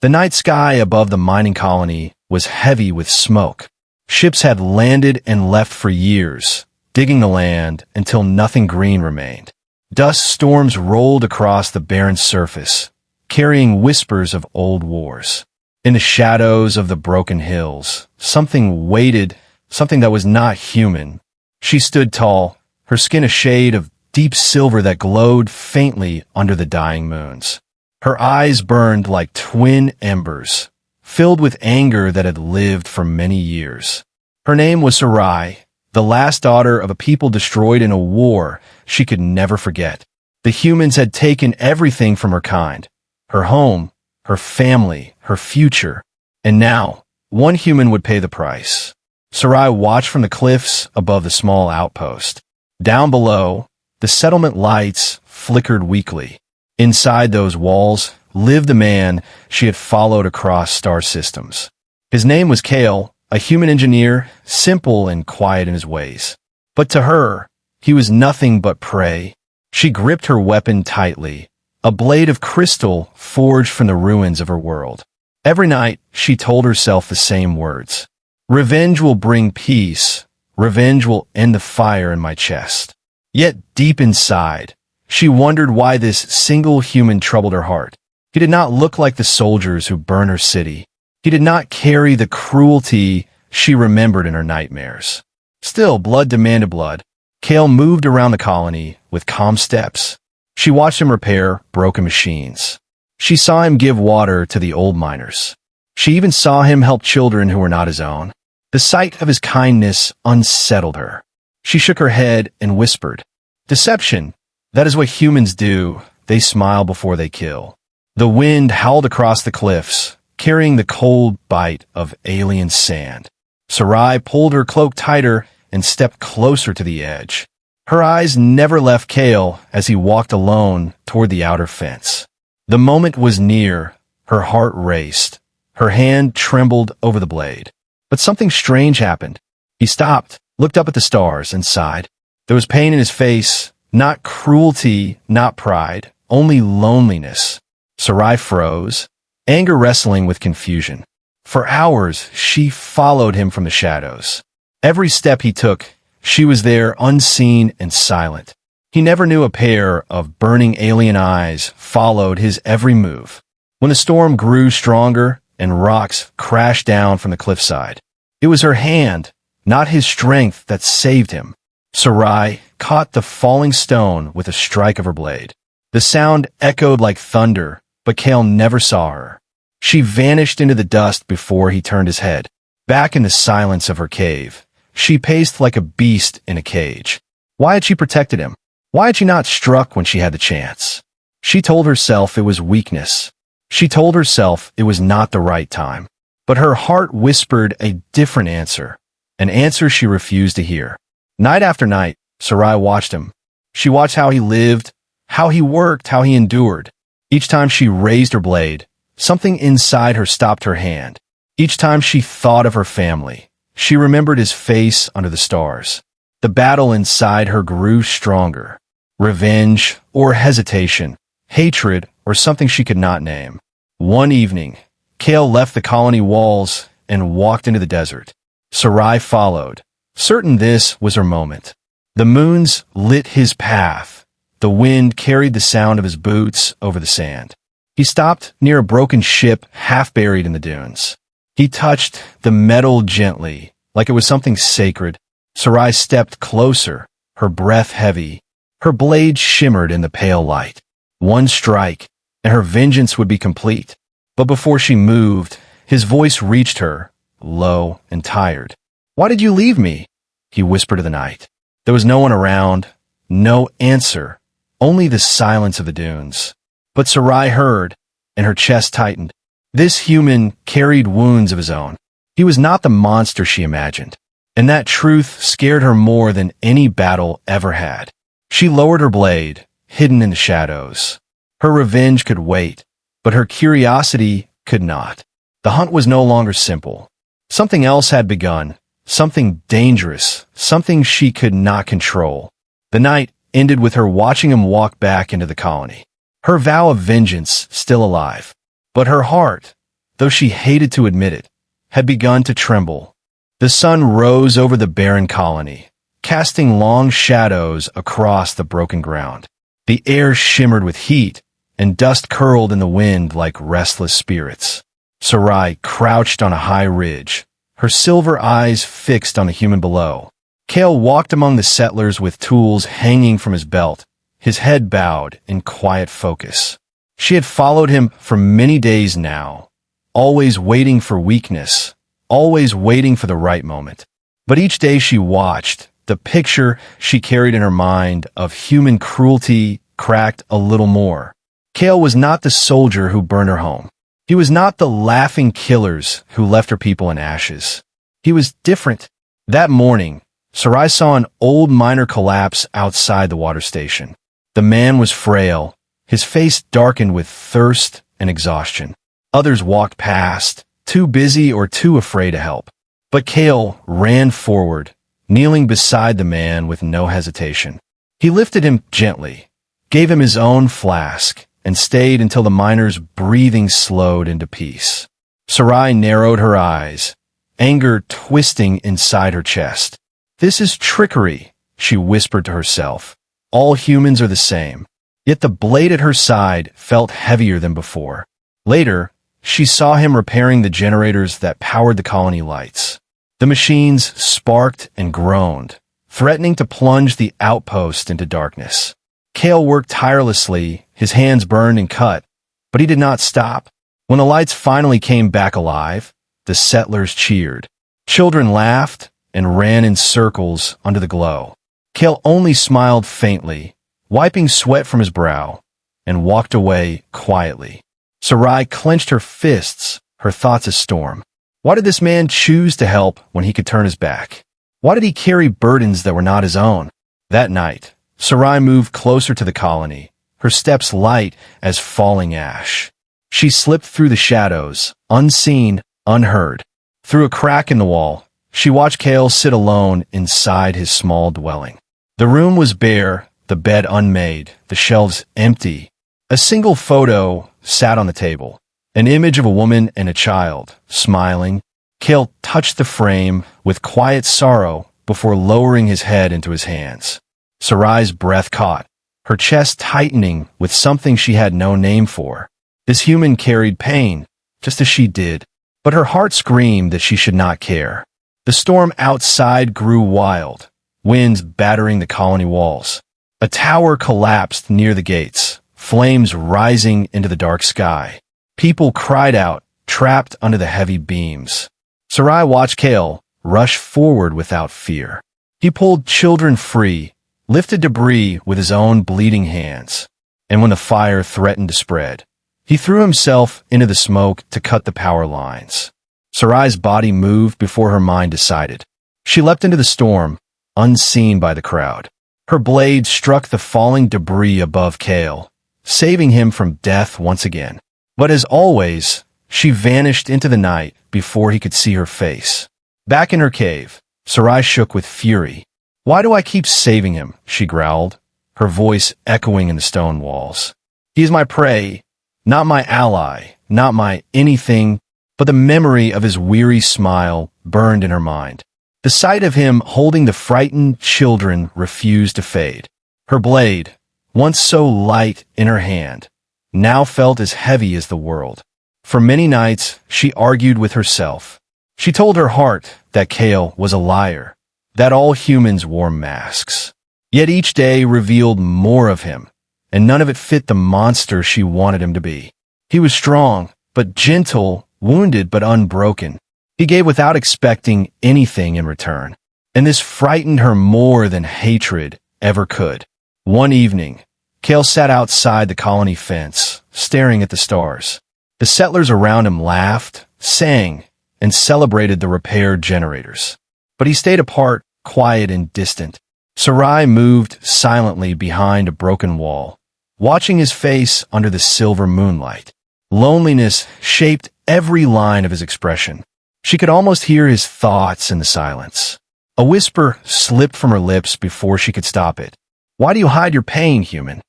The night sky above the mining colony was heavy with smoke. Ships had landed and left for years, digging the land until nothing green remained. Dust storms rolled across the barren surface, carrying whispers of old wars. In the shadows of the broken hills, something waited, something that was not human. She stood tall, her skin a shade of deep silver that glowed faintly under the dying moons. Her eyes burned like twin embers, filled with anger that had lived for many years. Her name was Sarai, the last daughter of a people destroyed in a war she could never forget. The humans had taken everything from her kind, her home, her family, her future, and now one human would pay the price. Sarai watched from the cliffs above the small outpost. Down below, the settlement lights flickered weakly. Inside those walls lived the man she had followed across star systems. His name was Kale, a human engineer, simple and quiet in his ways. But to her, he was nothing but prey. She gripped her weapon tightly, a blade of crystal forged from the ruins of her world. Every night, she told herself the same words. Revenge will bring peace. Revenge will end the fire in my chest. Yet deep inside, she wondered why this single human troubled her heart. He did not look like the soldiers who burned her city. He did not carry the cruelty she remembered in her nightmares. Still, blood demanded blood. Kale moved around the colony with calm steps. She watched him repair broken machines. She saw him give water to the old miners. She even saw him help children who were not his own. The sight of his kindness unsettled her. She shook her head and whispered, "Deception. That is what humans do. They smile before they kill." The wind howled across the cliffs, carrying the cold bite of alien sand. Sarai pulled her cloak tighter and stepped closer to the edge. Her eyes never left Kale as he walked alone toward the outer fence. The moment was near. Her heart raced. Her hand trembled over the blade. But something strange happened. He stopped, looked up at the stars, and sighed. There was pain in his face, not cruelty, not pride, only loneliness. Sarai froze, anger wrestling with confusion. For hours, she followed him from the shadows. Every step he took, she was there unseen and silent. He never knew a pair of burning alien eyes followed his every move. When the storm grew stronger and rocks crashed down from the cliffside, it was her hand, not his strength, that saved him. Sarai caught the falling stone with a strike of her blade. The sound echoed like thunder, but Kale never saw her. She vanished into the dust before he turned his head. Back in the silence of her cave, she paced like a beast in a cage. Why had she protected him? Why had she not struck when she had the chance? She told herself it was weakness. She told herself it was not the right time. But her heart whispered a different answer, an answer she refused to hear. Night after night, Sarai watched him. She watched how he lived, how he worked, how he endured. Each time she raised her blade, something inside her stopped her hand. Each time she thought of her family, she remembered his face under the stars. The battle inside her grew stronger. Revenge or hesitation, hatred or something she could not name. One evening, Kale left the colony walls and walked into the desert. Sarai followed, certain this was her moment. The moons lit his path. The wind carried the sound of his boots over the sand. He stopped near a broken ship half buried in the dunes. He touched the metal gently, like it was something sacred. Sarai stepped closer, her breath heavy. Her blade shimmered in the pale light. One strike, and her vengeance would be complete. But before she moved, his voice reached her, low and tired. "Why did you leave me?" he whispered to the night. There was no one around, no answer, only the silence of the dunes. But Sarai heard, and her chest tightened. This human carried wounds of his own. He was not the monster she imagined, and that truth scared her more than any battle ever had. She lowered her blade, hidden in the shadows. Her revenge could wait, but her curiosity could not. The hunt was no longer simple. Something else had begun, something dangerous, something she could not control. The night ended with her watching him walk back into the colony. Her vow of vengeance still alive, but her heart, though she hated to admit it, had begun to tremble. The sun rose over the barren colony, casting long shadows across the broken ground. The air shimmered with heat, and dust curled in the wind like restless spirits. Sarai crouched on a high ridge, her silver eyes fixed on the human below. Kale walked among the settlers with tools hanging from his belt, his head bowed in quiet focus. She had followed him for many days now, always waiting for weakness, always waiting for the right moment. But each day she watched, the picture she carried in her mind of human cruelty cracked a little more. Kale was not the soldier who burned her home. He was not the laughing killers who left her people in ashes. He was different. That morning, Sarai saw an old miner collapse outside the water station. The man was frail, his face darkened with thirst and exhaustion. Others walked past, too busy or too afraid to help. But Kale ran forward, kneeling beside the man with no hesitation. He lifted him gently, gave him his own flask, and stayed until the miner's breathing slowed into peace. Sarai narrowed her eyes, anger twisting inside her chest. "This is trickery," she whispered to herself. "All humans are the same." Yet the blade at her side felt heavier than before. Later, she saw him repairing the generators that powered the colony lights. The machines sparked and groaned, threatening to plunge the outpost into darkness. Kale worked tirelessly, his hands burned and cut, but he did not stop. When the lights finally came back alive, the settlers cheered. Children laughed and ran in circles under the glow. Kale only smiled faintly, wiping sweat from his brow, and walked away quietly. Sarai clenched her fists, her thoughts a storm. Why did this man choose to help when he could turn his back? Why did he carry burdens that were not his own? That night, Sarai moved closer to the colony, her steps light as falling ash. She slipped through the shadows, unseen, unheard. Through a crack in the wall, she watched Kale sit alone inside his small dwelling. The room was bare, the bed unmade, the shelves empty. A single photo sat on the table, an image of a woman and a child, smiling. Kale touched the frame with quiet sorrow before lowering his head into his hands. Sarai's breath caught, her chest tightening with something she had no name for. This human carried pain, just as she did, but her heart screamed that she should not care. The storm outside grew wild, winds battering the colony walls. A tower collapsed near the gates, flames rising into the dark sky. People cried out, trapped under the heavy beams. Sarai watched Kale rush forward without fear. He pulled children free, lifted debris with his own bleeding hands, and when the fire threatened to spread, he threw himself into the smoke to cut the power lines. Sarai's body moved before her mind decided. She leapt into the storm, unseen by the crowd. Her blade struck the falling debris above Kale, saving him from death once again. But as always, she vanished into the night before he could see her face. Back in her cave, Sarai shook with fury. "Why do I keep saving him?" she growled, her voice echoing in the stone walls. "He is my prey, not my ally, not my anything," but the memory of his weary smile burned in her mind. The sight of him holding the frightened children refused to fade. Her blade, once so light in her hand, now felt as heavy as the world. For many nights, she argued with herself. She told her heart that Kale was a liar, that all humans wore masks. Yet each day revealed more of him, and none of it fit the monster she wanted him to be. He was strong, but gentle, wounded but unbroken. He gave without expecting anything in return, and this frightened her more than hatred ever could. One evening, Kale sat outside the colony fence, staring at the stars. The settlers around him laughed, sang, and celebrated the repaired generators. But he stayed apart, quiet and distant. Sarai moved silently behind a broken wall, watching his face under the silver moonlight. Loneliness shaped every line of his expression. She could almost hear his thoughts in the silence. A whisper slipped from her lips before she could stop it. "Why do you hide your pain, human?"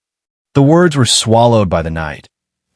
The words were swallowed by the night,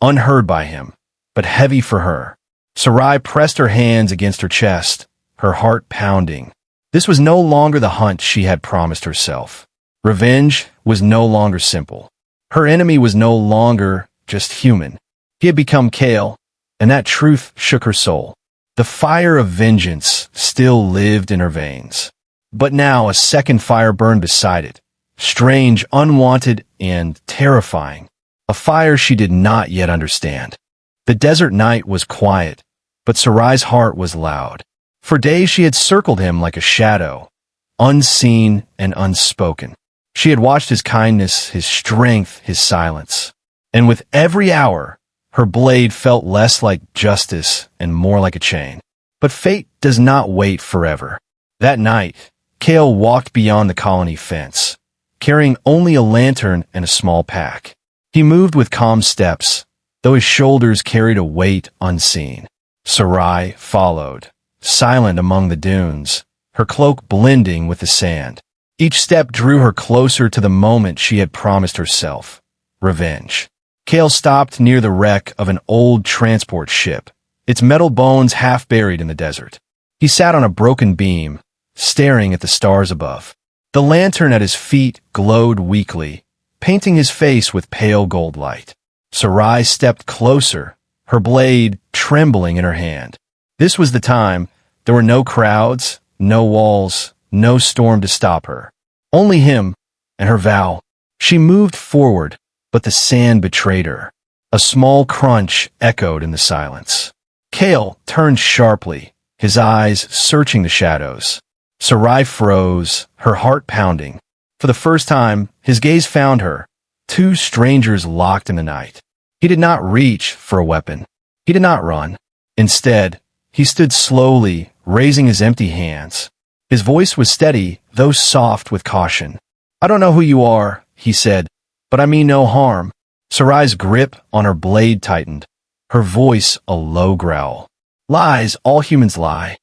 unheard by him, but heavy for her. Sarai pressed her hands against her chest, her heart pounding. This was no longer the hunt she had promised herself. Revenge was no longer simple. Her enemy was no longer just human. He had become Kale, and that truth shook her soul. The fire of vengeance still lived in her veins. But now a second fire burned beside it, strange, unwanted, and terrifying. A fire she did not yet understand. The desert night was quiet, but Sarai's heart was loud. For days she had circled him like a shadow, unseen and unspoken. She had watched his kindness, his strength, his silence. And with every hour, her blade felt less like justice and more like a chain. But fate does not wait forever. That night, Kale walked beyond the colony fence, carrying only a lantern and a small pack. He moved with calm steps, though his shoulders carried a weight unseen. Sarai followed, silent among the dunes, her cloak blending with the sand. Each step drew her closer to the moment she had promised herself: revenge. Kale stopped near the wreck of an old transport ship, its metal bones half buried in the desert. He sat on a broken beam, staring at the stars above. The lantern at his feet glowed weakly, painting his face with pale gold light. Sarai stepped closer, her blade trembling in her hand. This was the time. There were no crowds, no walls, no storm to stop her. Only him and her vow. She moved forward, but the sand betrayed her. A small crunch echoed in the silence. Kale turned sharply, his eyes searching the shadows. Sarai froze, her heart pounding. For the first time, his gaze found her, two strangers locked in the night. He did not reach for a weapon. He did not run. Instead, he stood slowly, raising his empty hands. His voice was steady, though soft with caution. "I don't know who you are," he said, "but I mean no harm." Sarai's grip on her blade tightened, her voice a low growl. "Lies, all humans lie."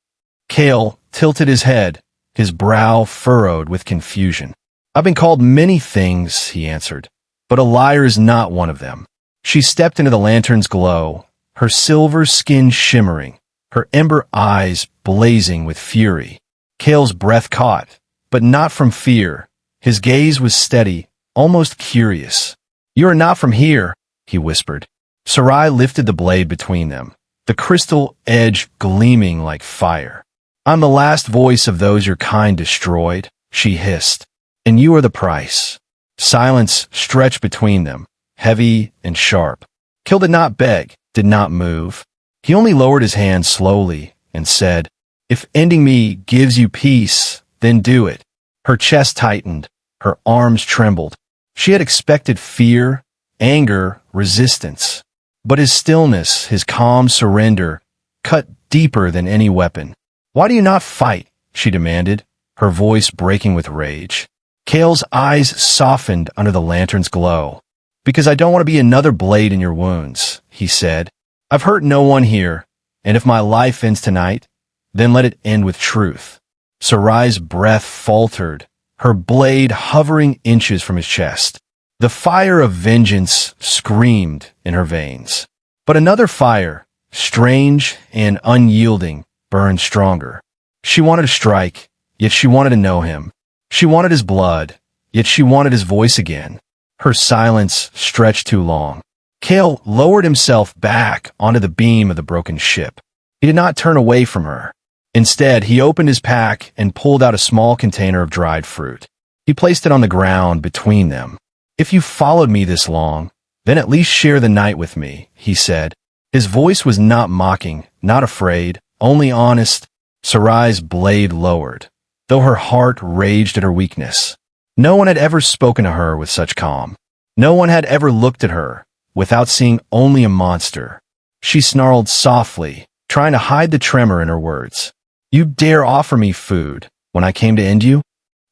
Kale tilted his head, his brow furrowed with confusion. "I've been called many things," he answered, "but a liar is not one of them." She stepped into the lantern's glow, her silver skin shimmering, her ember eyes blazing with fury. Kale's breath caught, but not from fear. His gaze was steady, almost curious. "You are not from here," he whispered. Sarai lifted the blade between them, the crystal edge gleaming like fire. "I'm the last voice of those your kind destroyed," she hissed, "and you are the price." Silence stretched between them, heavy and sharp. Kale did not beg, did not move. He only lowered his hand slowly and said, "If ending me gives you peace, then do it." Her chest tightened, her arms trembled. She had expected fear, anger, resistance. But his stillness, his calm surrender, cut deeper than any weapon. "Why do you not fight?" she demanded, her voice breaking with rage. Kale's eyes softened under the lantern's glow. "Because I don't want to be another blade in your wounds," he said. "I've hurt no one here, and if my life ends tonight, then let it end with truth." Sarai's breath faltered, her blade hovering inches from his chest. The fire of vengeance screamed in her veins. But another fire, strange and unyielding, burned stronger. She wanted to strike, yet she wanted to know him. She wanted his blood, yet she wanted his voice again. Her silence stretched too long. Kale lowered himself back onto the beam of the broken ship. He did not turn away from her. Instead, he opened his pack and pulled out a small container of dried fruit. He placed it on the ground between them. "If you followed me this long, then at least share the night with me," he said. His voice was not mocking, not afraid, only honest. Sarai's blade lowered, though her heart raged at her weakness. No one had ever spoken to her with such calm. No one had ever looked at her without seeing only a monster. She snarled softly, trying to hide the tremor in her words. "You dare offer me food when I came to end you?"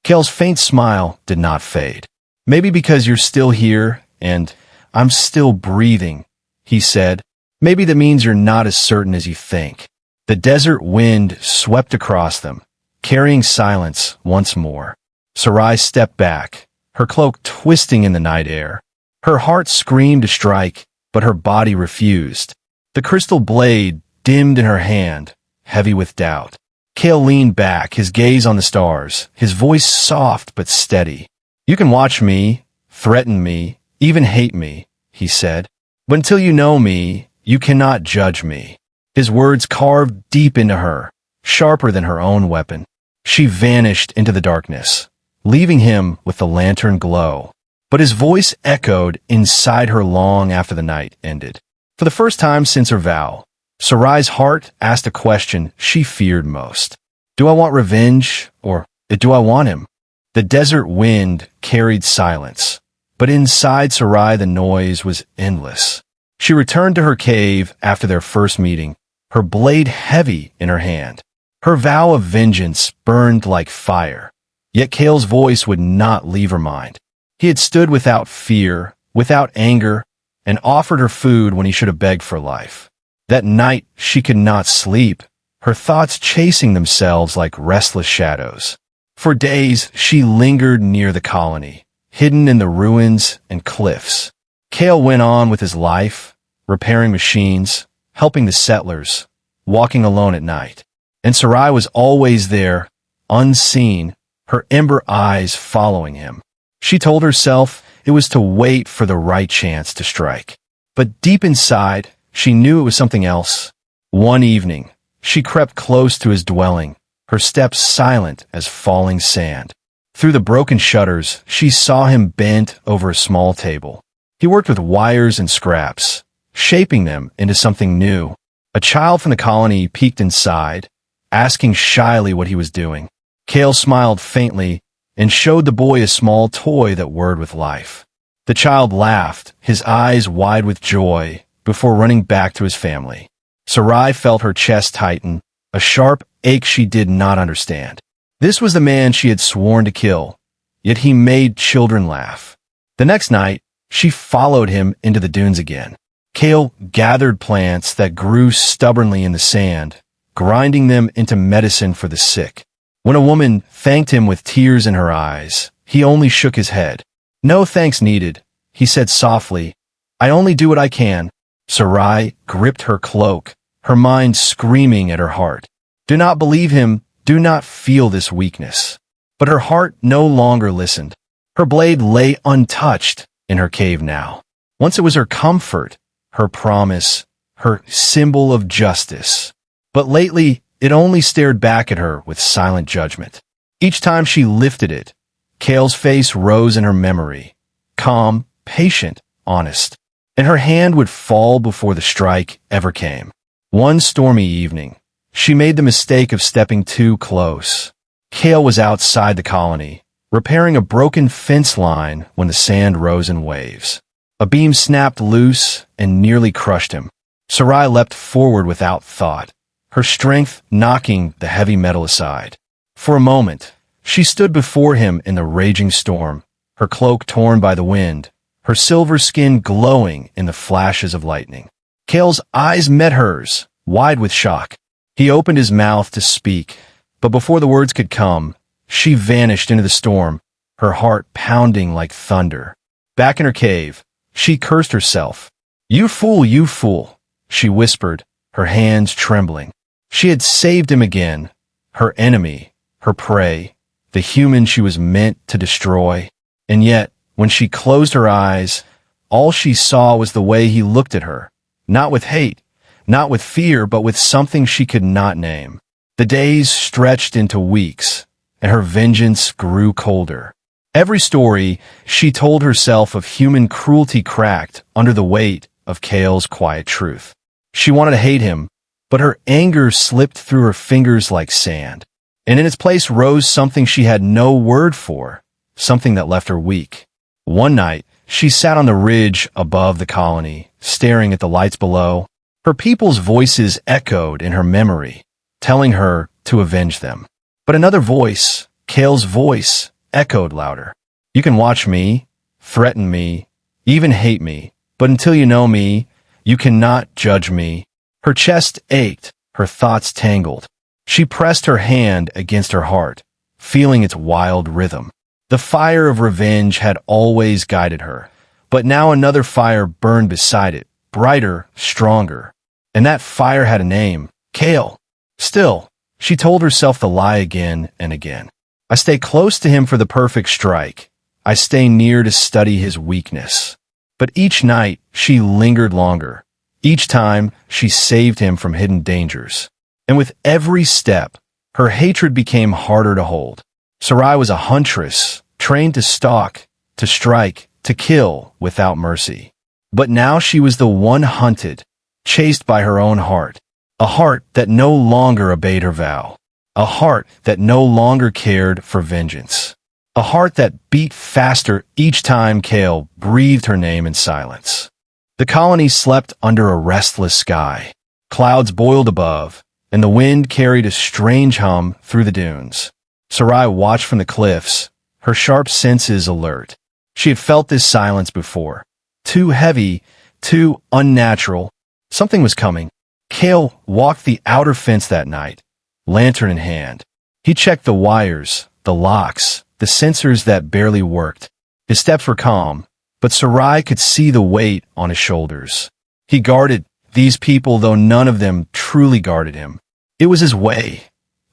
Kale's faint smile did not fade. "Maybe because you're still here and I'm still breathing," he said. "Maybe that means you're not as certain as you think." The desert wind swept across them, carrying silence once more. Sarai stepped back, her cloak twisting in the night air. Her heart screamed to strike, but her body refused. The crystal blade dimmed in her hand, heavy with doubt. Kale leaned back, his gaze on the stars, his voice soft but steady. "You can watch me, threaten me, even hate me," he said. "But until you know me, you cannot judge me." His words carved deep into her, sharper than her own weapon. She vanished into the darkness, leaving him with the lantern glow. But his voice echoed inside her long after the night ended. For the first time since her vow, Sarai's heart asked a question she feared most. Do I want revenge, or do I want him? The desert wind carried silence, but inside Sarai the noise was endless. She returned to her cave after their first meeting, her blade heavy in her hand. Her vow of vengeance burned like fire, yet Kale's voice would not leave her mind. He had stood without fear, without anger, and offered her food when he should have begged for life. That night she could not sleep, her thoughts chasing themselves like restless shadows. For days she lingered near the colony, hidden in the ruins and cliffs. Kale went on with his life, repairing machines, helping the settlers, walking alone at night. And Sarai was always there, unseen, her ember eyes following him. She told herself it was to wait for the right chance to strike. But deep inside, she knew it was something else. One evening, she crept close to his dwelling, her steps silent as falling sand. Through the broken shutters, she saw him bent over a small table. He worked with wires and scraps, shaping them into something new. A child from the colony peeked inside, asking shyly what he was doing. Kale smiled faintly and showed the boy a small toy that whirred with life. The child laughed, his eyes wide with joy, before running back to his family. Sarai felt her chest tighten, a sharp ache she did not understand. This was the man she had sworn to kill, yet he made children laugh. The next night, she followed him into the dunes again. Kale gathered plants that grew stubbornly in the sand, grinding them into medicine for the sick. When a woman thanked him with tears in her eyes, he only shook his head. "No thanks needed," he said softly. "I only do what I can." Sarai gripped her cloak, her mind screaming at her heart. Do not believe him, do not feel this weakness. But her heart no longer listened. Her blade lay untouched in her cave now. Once it was her comfort, her promise, her symbol of justice. But lately, it only stared back at her with silent judgment. Each time she lifted it, Kale's face rose in her memory, calm, patient, honest. And her hand would fall before the strike ever came. One stormy evening, she made the mistake of stepping too close. Kale was outside the colony, repairing a broken fence line when the sand rose in waves. A beam snapped loose and nearly crushed him. Sarai leapt forward without thought, her strength knocking the heavy metal aside. For a moment, she stood before him in the raging storm, her cloak torn by the wind, her silver skin glowing in the flashes of lightning. Kale's eyes met hers, wide with shock. He opened his mouth to speak, but before the words could come, she vanished into the storm, her heart pounding like thunder. Back in her cave, she cursed herself. You fool, she whispered, her hands trembling. She had saved him again, her enemy, her prey, the human she was meant to destroy. And yet, when she closed her eyes, all she saw was the way he looked at her, not with hate, not with fear, but with something she could not name. The days stretched into weeks, and her vengeance grew colder. Every story she told herself of human cruelty cracked under the weight of Kale's quiet truth. She wanted to hate him, but her anger slipped through her fingers like sand, and in its place rose something she had no word for, something that left her weak. One night, she sat on the ridge above the colony, staring at the lights below. Her people's voices echoed in her memory, telling her to avenge them. But another voice, Kale's voice, echoed louder. You can watch me, threaten me, even hate me, but until you know me, you cannot judge me. Her chest ached, her thoughts tangled. She pressed her hand against her heart, feeling its wild rhythm. The fire of revenge had always guided her, but now another fire burned beside it, brighter, stronger. And that fire had a name, Kale. Still, she told herself the lie again and again. I stay close to him for the perfect strike. I stay near to study his weakness. But each night, she lingered longer. Each time, she saved him from hidden dangers. And with every step, her hatred became harder to hold. Sarai was a huntress, trained to stalk, to strike, to kill without mercy. But now she was the one hunted, chased by her own heart. A heart that no longer obeyed her vow. A heart that no longer cared for vengeance. A heart that beat faster each time Kale breathed her name in silence. The colony slept under a restless sky. Clouds boiled above, and the wind carried a strange hum through the dunes. Sarai watched from the cliffs, her sharp senses alert. She had felt this silence before. Too heavy, too unnatural. Something was coming. Kale walked the outer fence that night, lantern in hand. He checked the wires, the locks, the sensors that barely worked. His steps were calm, but Sarai could see the weight on his shoulders. He guarded these people, though none of them truly guarded him. It was his way.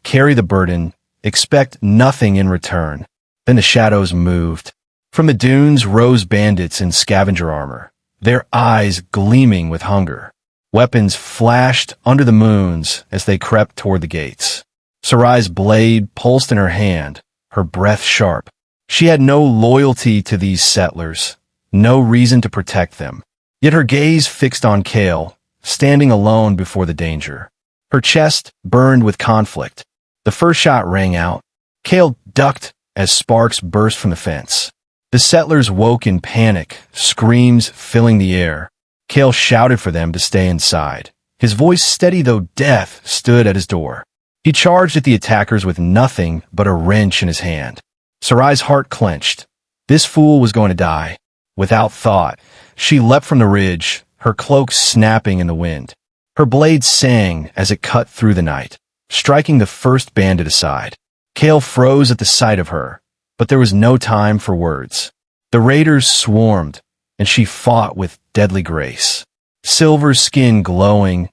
Carry the burden, expect nothing in return. Then the shadows moved. From the dunes rose bandits in scavenger armor, their eyes gleaming with hunger. Weapons flashed under the moons as they crept toward the gates. Sarai's blade pulsed in her hand, her breath sharp. She had no loyalty to these settlers, no reason to protect them. Yet her gaze fixed on Kale, standing alone before the danger. Her chest burned with conflict. The first shot rang out. Kale ducked as sparks burst from the fence. The settlers woke in panic, screams filling the air. Kale shouted for them to stay inside. His voice steady though death stood at his door. He charged at the attackers with nothing but a wrench in his hand. Sarai's heart clenched. This fool was going to die. Without thought, she leapt from the ridge, her cloak snapping in the wind. Her blade sang as it cut through the night, striking the first bandit aside. Kale froze at the sight of her, but there was no time for words. The raiders swarmed, and she fought with deadly grace. Silver skin glowing,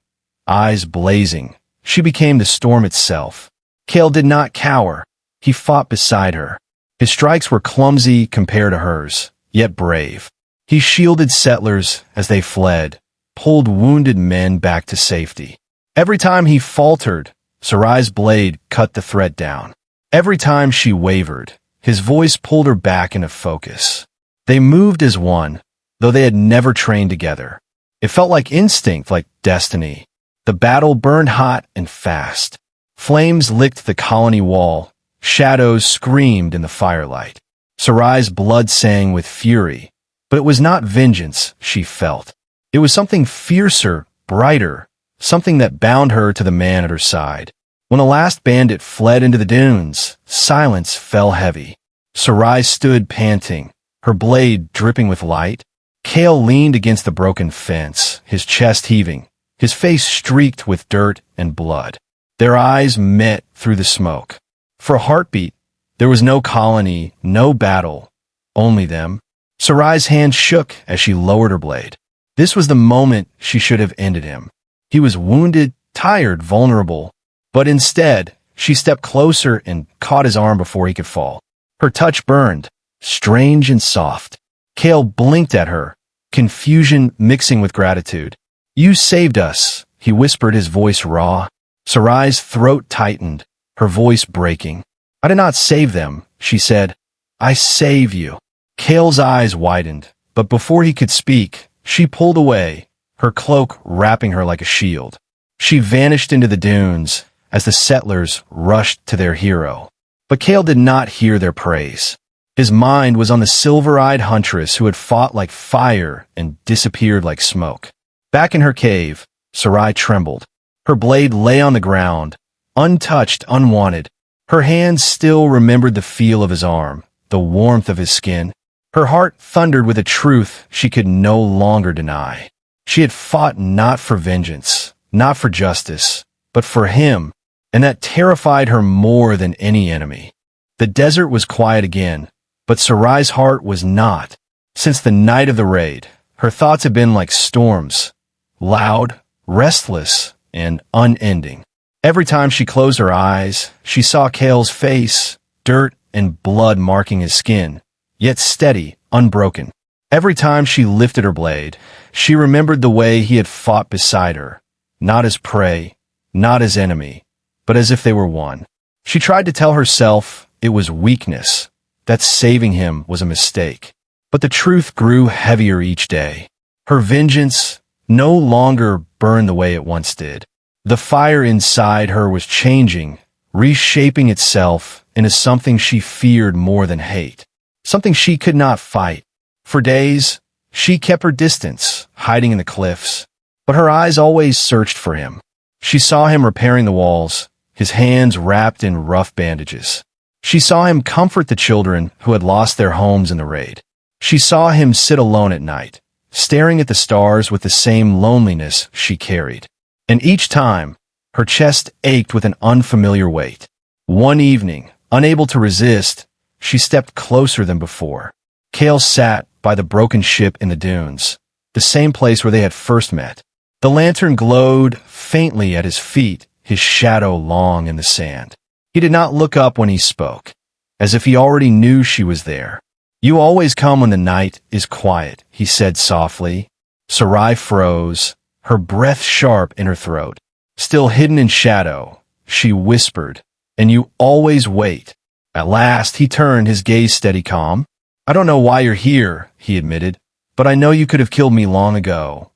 eyes blazing, she became the storm itself. Kale did not cower. He fought beside her. His strikes were clumsy compared to hers, yet brave. He shielded settlers as they fled, pulled wounded men back to safety. Every time he faltered, Sarai's blade cut the threat down. Every time she wavered, his voice pulled her back into focus. They moved as one, though they had never trained together. It felt like instinct, like destiny. The battle burned hot and fast. Flames licked the colony wall. Shadows screamed in the firelight. Sarai's blood sang with fury, but it was not vengeance she felt. It was something fiercer, brighter, something that bound her to the man at her side. When the last bandit fled into the dunes, silence fell heavy. Sarai stood panting, her blade dripping with light. Kale leaned against the broken fence, his chest heaving, his face streaked with dirt and blood. Their eyes met through the smoke. For a heartbeat, there was no colony, no battle, only them. Sarai's hand shook as she lowered her blade. This was the moment she should have ended him. He was wounded, tired, vulnerable, but instead, she stepped closer and caught his arm before he could fall. Her touch burned, strange and soft. Kale blinked at her, confusion mixing with gratitude. "You saved us," he whispered, his voice raw. Sarai's throat tightened, her voice breaking. "I did not save them," she said. "I save you." Kale's eyes widened, but before he could speak, she pulled away, her cloak wrapping her like a shield. She vanished into the dunes as the settlers rushed to their hero. But Kale did not hear their praise. His mind was on the silver-eyed huntress who had fought like fire and disappeared like smoke. Back in her cave, Sarai trembled. Her blade lay on the ground, untouched, unwanted. Her hands still remembered the feel of his arm, the warmth of his skin. Her heart thundered with a truth she could no longer deny. She had fought not for vengeance, not for justice, but for him, and that terrified her more than any enemy. The desert was quiet again, but Sarai's heart was not. Since the night of the raid, her thoughts had been like storms, loud, restless and unending. Every time she closed her eyes, she saw Kale's face, dirt and blood marking his skin, yet steady, unbroken. Every time she lifted her blade, she remembered the way he had fought beside her, not as prey, not as enemy, but as if they were one. She tried to tell herself it was weakness, that saving him was a mistake. But the truth grew heavier each day. Her vengeance no longer burned the way it once did. The fire inside her was changing, reshaping itself into something she feared more than hate, something she could not fight. For days, she kept her distance, hiding in the cliffs, but her eyes always searched for him. She saw him repairing the walls, his hands wrapped in rough bandages. She saw him comfort the children who had lost their homes in the raid. She saw him sit alone at night, staring at the stars with the same loneliness she carried. And each time, her chest ached with an unfamiliar weight. One evening, unable to resist, she stepped closer than before. Kale sat by the broken ship in the dunes, the same place where they had first met. The lantern glowed faintly at his feet, his shadow long in the sand. He did not look up when he spoke, as if he already knew she was there. "You always come when the night is quiet," he said softly. Sarai froze, her breath sharp in her throat. Still hidden in shadow, she whispered, "And you always wait." At last he turned, his gaze steady calm. "I don't know why you're here," he admitted, "but I know you could have killed me long ago."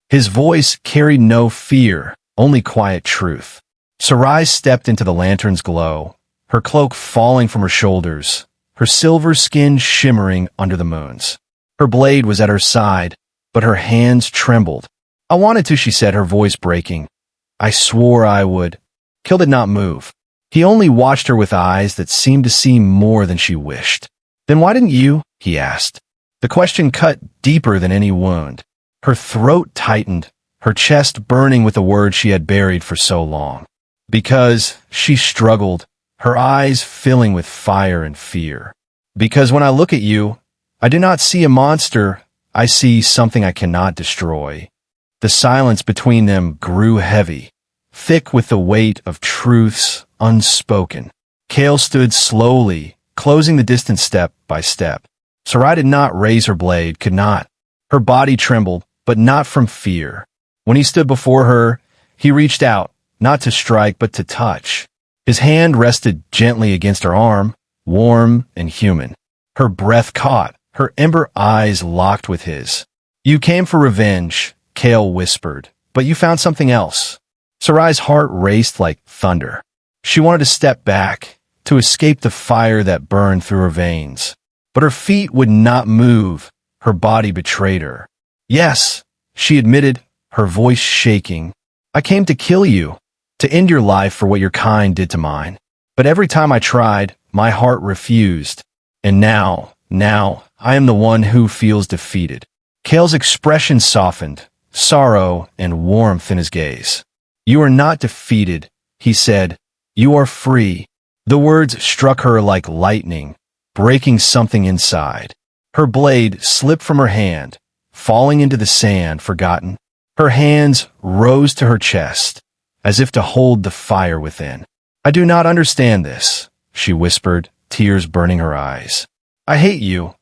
His voice carried no fear, only quiet truth. Sarai stepped into the lantern's glow, her cloak falling from her shoulders, her silver skin shimmering under the moons. Her blade was at her side, but her hands trembled. "I wanted to," she said, her voice breaking. "I swore I would." Kale did not move. He only watched her with eyes that seemed to see more than she wished. "Then why didn't you?" he asked. The question cut deeper than any wound. Her throat tightened, her chest burning with the words she had buried for so long. "Because," she struggled, her eyes filling with fire and fear. "Because when I look at you, I do not see a monster, I see something I cannot destroy." The silence between them grew heavy, thick with the weight of truths unspoken. Kale stood slowly, closing the distance step by step. Sarai did not raise her blade, could not. Her body trembled, but not from fear. When he stood before her, he reached out, not to strike but to touch. His hand rested gently against her arm, warm and human. Her breath caught, her ember eyes locked with his. "You came for revenge," Kale whispered, "but you found something else." Sarai's heart raced like thunder. She wanted to step back, to escape the fire that burned through her veins. But her feet would not move, her body betrayed her. "Yes," she admitted, her voice shaking. "I came to kill you, to end your life for what your kind did to mine. But every time I tried, my heart refused. And now, I am the one who feels defeated." Kale's expression softened, sorrow and warmth in his gaze. "You are not defeated," he said. "You are free." The words struck her like lightning, breaking something inside. Her blade slipped from her hand, falling into the sand, forgotten. Her hands rose to her chest, as if to hold the fire within. "I do not understand this," she whispered, tears burning her eyes. "I hate you.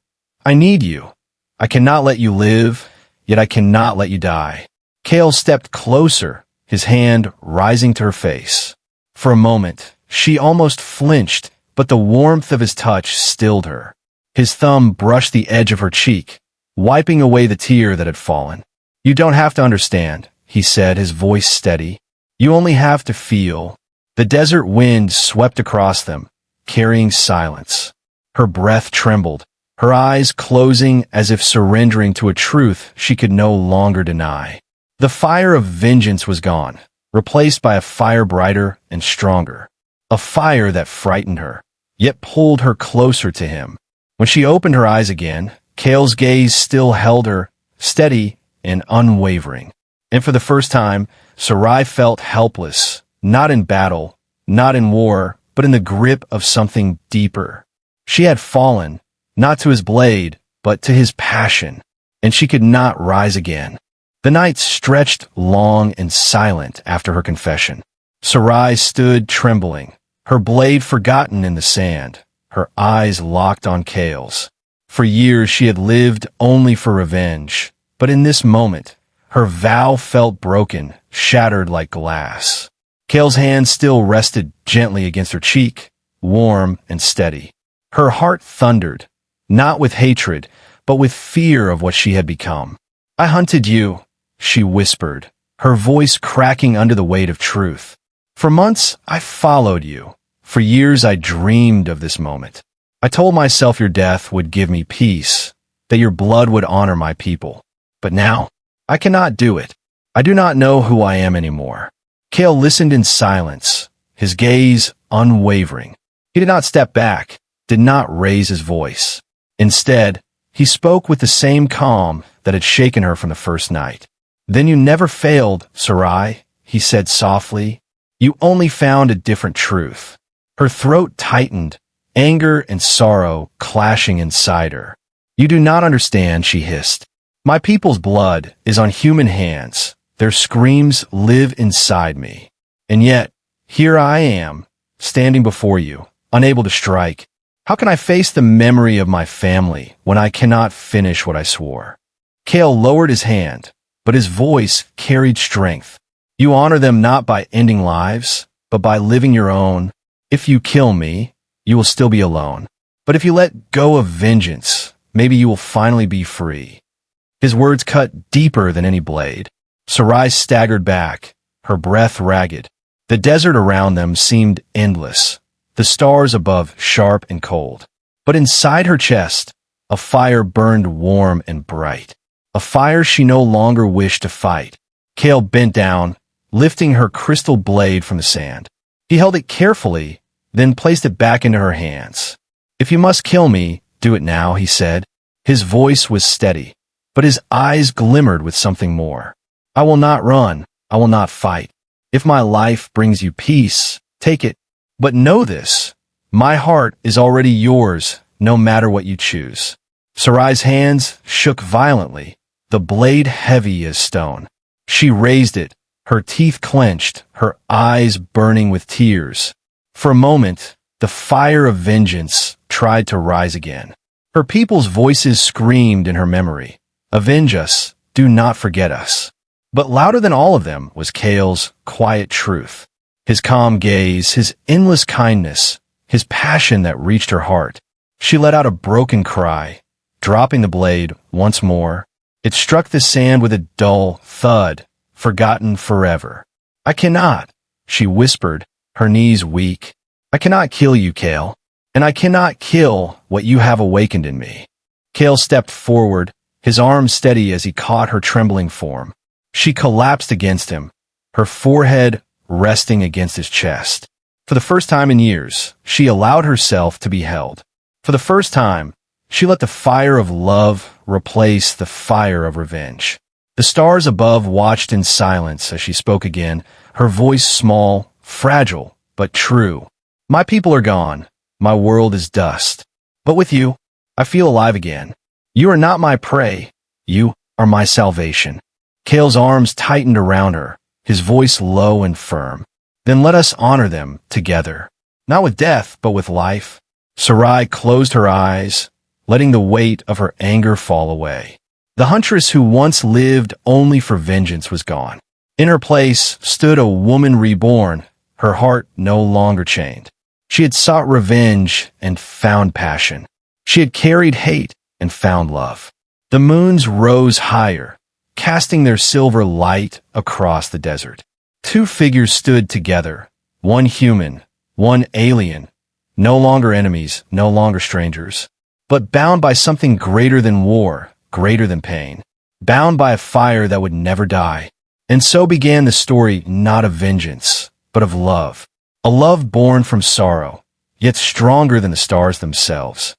I need you. I cannot let you live, yet I cannot let you die." Kale stepped closer, his hand rising to her face. For a moment, she almost flinched, but the warmth of his touch stilled her. His thumb brushed the edge of her cheek, wiping away the tear that had fallen. "You don't have to understand," he said, his voice steady. "You only have to feel." The desert wind swept across them, carrying silence. Her breath trembled, her eyes closing as if surrendering to a truth she could no longer deny. The fire of vengeance was gone, replaced by a fire brighter and stronger. A fire that frightened her, yet pulled her closer to him. When she opened her eyes again, Kale's gaze still held her, steady and unwavering. And for the first time, Sarai felt helpless, not in battle, not in war, but in the grip of something deeper. She had fallen, not to his blade, but to his passion, and she could not rise again. The night stretched long and silent after her confession. Sarai stood trembling, her blade forgotten in the sand, her eyes locked on Kale's. For years she had lived only for revenge, but in this moment, her vow felt broken, shattered like glass. Kale's hand still rested gently against her cheek, warm and steady. Her heart thundered, not with hatred, but with fear of what she had become. "I hunted you," she whispered, her voice cracking under the weight of truth. "For months, I followed you. For years, I dreamed of this moment. I told myself your death would give me peace, that your blood would honor my people. But now, I cannot do it. I do not know who I am anymore." Kale listened in silence, his gaze unwavering. He did not step back, did not raise his voice. Instead, he spoke with the same calm that had shaken her from the first night. "Then you never failed, Sarai," he said softly. "You only found a different truth." Her throat tightened, anger and sorrow clashing inside her. "You do not understand," she hissed. "My people's blood is on human hands. Their screams live inside me. And yet, here I am, standing before you, unable to strike. How can I face the memory of my family when I cannot finish what I swore?" Kale lowered his hand, but his voice carried strength. "You honor them not by ending lives, but by living your own. If you kill me, you will still be alone. But if you let go of vengeance, maybe you will finally be free." His words cut deeper than any blade. Sarai staggered back, her breath ragged. The desert around them seemed endless, the stars above sharp and cold. But inside her chest, a fire burned warm and bright, a fire she no longer wished to fight. Kale bent down, lifting her crystal blade from the sand. He held it carefully, then placed it back into her hands. "If you must kill me, do it now," he said. His voice was steady, but his eyes glimmered with something more. "I will not run. I will not fight. If my life brings you peace, take it. But know this, my heart is already yours, no matter what you choose." Sarai's hands shook violently, the blade heavy as stone. She raised it, her teeth clenched, her eyes burning with tears. For a moment, the fire of vengeance tried to rise again. Her people's voices screamed in her memory, "Avenge us, do not forget us." But louder than all of them was Kale's quiet truth. His calm gaze, his endless kindness, his passion that reached her heart. She let out a broken cry, dropping the blade once more. It struck the sand with a dull thud, forgotten forever. "I cannot," she whispered, her knees weak. "I cannot kill you, Kale, and I cannot kill what you have awakened in me." Kale stepped forward, his arms steady as he caught her trembling form. She collapsed against him, her forehead resting against his chest. For the first time in years, she allowed herself to be held. For the first time, she let the fire of love replace the fire of revenge. The stars above watched in silence as she spoke again, her voice small, fragile, but true. "My people are gone. My world is dust. But with you, I feel alive again. You are not my prey. You are my salvation." Kale's arms tightened around her, his voice low and firm. "Then let us honor them together. Not with death, but with life." Sarai closed her eyes, letting the weight of her anger fall away. The huntress who once lived only for vengeance was gone. In her place stood a woman reborn, her heart no longer chained. She had sought revenge and found passion. She had carried hate and found love. The moons rose higher, casting their silver light across the desert. Two figures stood together, one human, one alien, no longer enemies, no longer strangers, but bound by something greater than war, greater than pain, bound by a fire that would never die. And so began the story not of vengeance, but of love, a love born from sorrow, yet stronger than the stars themselves.